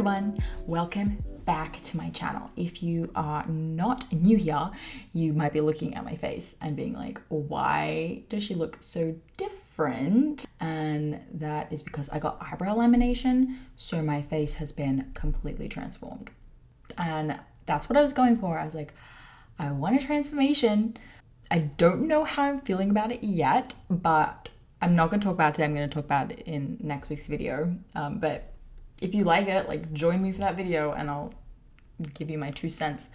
everyone, welcome back to my channel. If you are not new here, you might be looking at my face and being like, why does she look so different? And that is because I got eyebrow lamination, so my face has been completely transformed. And that's what I was going for. I was like, I want a transformation. I don't know how I'm feeling about it yet, but I'm not going to talk about it today. I'm going to talk about it in next week's video. But if you like it, like, join me for that video and I'll give you my 2 cents.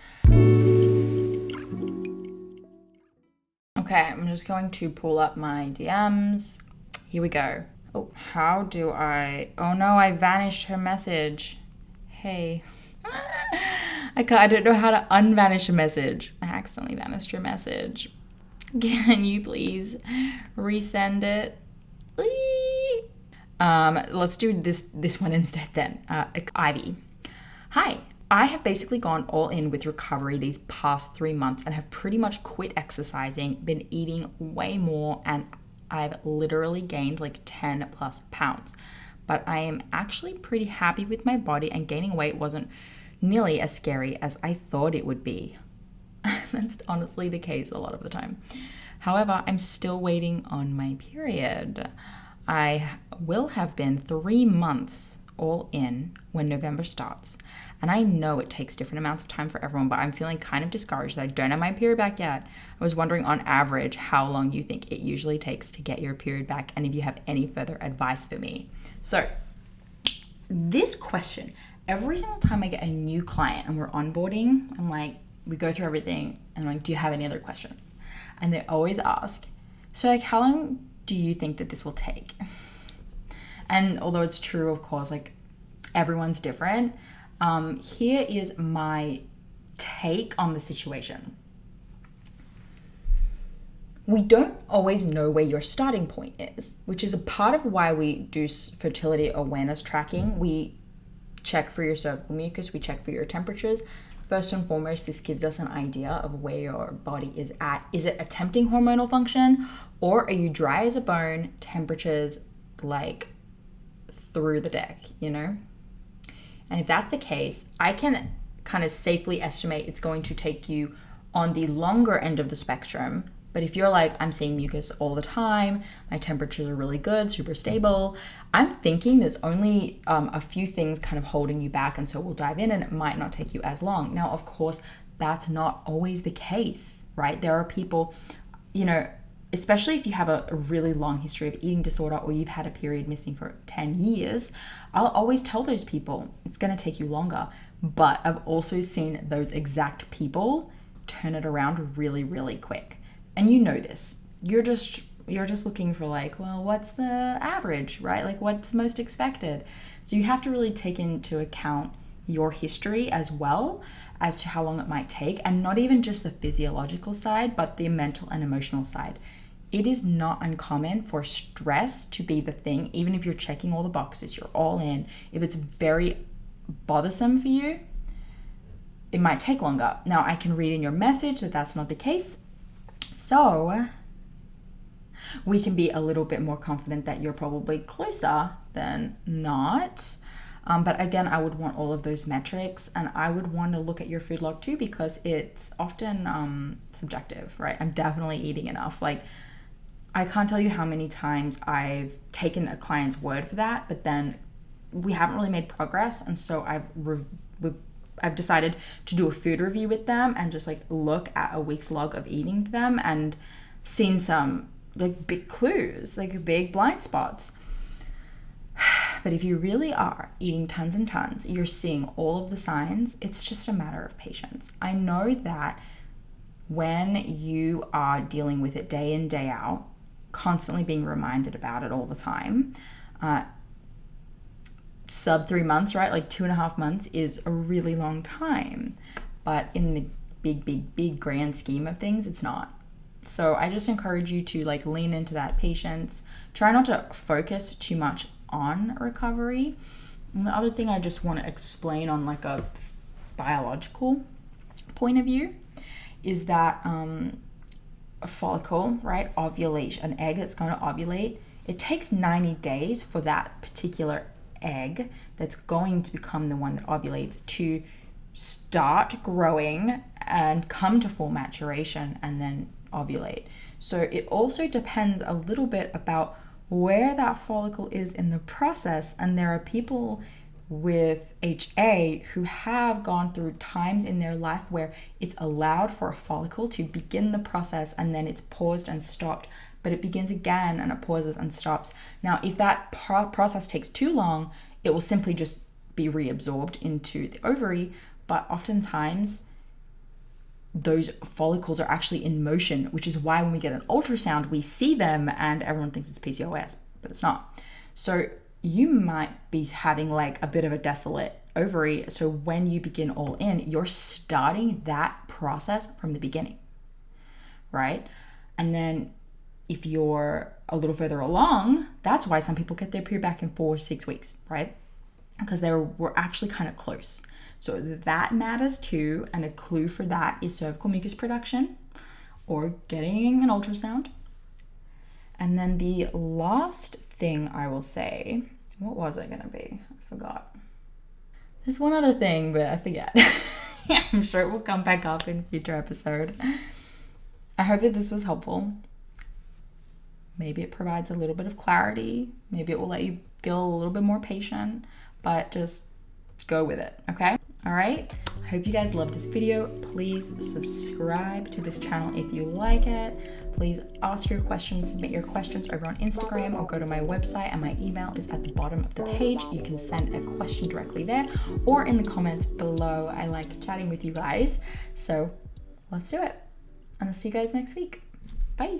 Okay, I'm just going to pull up my DMs. Here we go. Oh, how do I... Oh no, I vanished her message. Hey. I don't know how to unvanish a message. I accidentally vanished your message. Can you please resend it? Let's do this one instead then. Ivy. Hi. I have basically gone all in with recovery these past 3 months and have pretty much quit exercising, been eating way more, and I've literally gained like 10 plus pounds. But I am actually pretty happy with my body, and gaining weight wasn't nearly as scary as I thought it would be. That's honestly the case a lot of the time. However, I'm still waiting on my period. I will have been 3 months all in when November starts. And I know it takes different amounts of time for everyone, but I'm feeling kind of discouraged that I don't have my period back yet. I was wondering, on average, how long you think it usually takes to get your period back, and if you have any further advice for me. So, this question, every single time I get a new client and we're onboarding, I'm like, we go through everything, and I'm like, do you have any other questions? And they always ask, so like, how long do you think that this will take? And although it's true, of course, like, everyone's different, here is my take on the situation. We don't always know where your starting point is, which is a part of why we do fertility awareness tracking. We check for your cervical mucus, we check for your temperatures. First and foremost, this gives us an idea of where your body is at. Is it attempting hormonal function, or are you dry as a bone, temperatures like through the deck, you know? And if that's the case, I can kind of safely estimate it's going to take you on the longer end of the spectrum. But if you're like, I'm seeing mucus all the time, my temperatures are really good, super stable, I'm thinking there's only a few things kind of holding you back, and so we'll dive in and it might not take you as long. Now, of course, that's not always the case, right? There are people, you know, especially if you have a really long history of eating disorder, or you've had a period missing for 10 years, I'll always tell those people it's going to take you longer. But I've also seen those exact people turn it around really, really quick. And you know this. You're just looking for like, well, what's the average, right? Like, what's most expected? So you have to really take into account your history as well as to how long it might take, and not even just the physiological side, but the mental and emotional side. It is not uncommon for stress to be the thing, even if you're checking all the boxes, you're all in. If it's very bothersome for you, it might take longer. Now, I can read in your message that that's not the case. So we can be a little bit more confident that you're probably closer than not. But again, I would want all of those metrics, and I would want to look at your food log too, because it's often subjective, right? I'm definitely eating enough. Like, I can't tell you how many times I've taken a client's word for that, but then we haven't really made progress. And so I've decided to do a food review with them and just like look at a week's log of eating them, and seen some like big clues, like big blind spots. But if you really are eating tons and tons, you're seeing all of the signs, it's just a matter of patience. I know that when you are dealing with it day in, day out, constantly being reminded about it all the time, sub 3 months, right? Like 2.5 months is a really long time. But in the big grand scheme of things, it's not. So I just encourage you to like lean into that patience. Try not to focus too much on recovery. And the other thing I just want to explain on like a biological point of view is that a follicle, right, ovulation, an egg that's going to ovulate, it takes 90 days for that particular egg that's going to become the one that ovulates to start growing and come to full maturation and then ovulate. So it also depends a little bit about where that follicle is in the process. And there are people with HA who have gone through times in their life where it's allowed for a follicle to begin the process and then it's paused and stopped, but it begins again and it pauses and stops. Now, if that process takes too long, it will simply just be reabsorbed into the ovary, but oftentimes those follicles are actually in motion, which is why when we get an ultrasound, we see them and everyone thinks it's PCOS, but it's not. So you might be having like a bit of a desolate ovary. So when you begin all in, you're starting that process from the beginning, right? And then if you're a little further along, that's why some people get their period back in 4 or 6 weeks, right? Because we're actually kind of close. So that matters too. And a clue for that is cervical mucus production or getting an ultrasound. And then the last thing I will say, what was it going to be? I forgot. There's one other thing, but I forget. I'm sure it will come back up in a future episode. I hope that this was helpful. Maybe it provides a little bit of clarity. Maybe it will let you feel a little bit more patient, but just go with it, okay? All right, I hope you guys love this video. Please subscribe to this channel if you like it. Please ask your questions, submit your questions over on Instagram or go to my website, and my email is at the bottom of the page. You can send a question directly there or in the comments below. I like chatting with you guys. So let's do it. And I'll see you guys next week. Bye.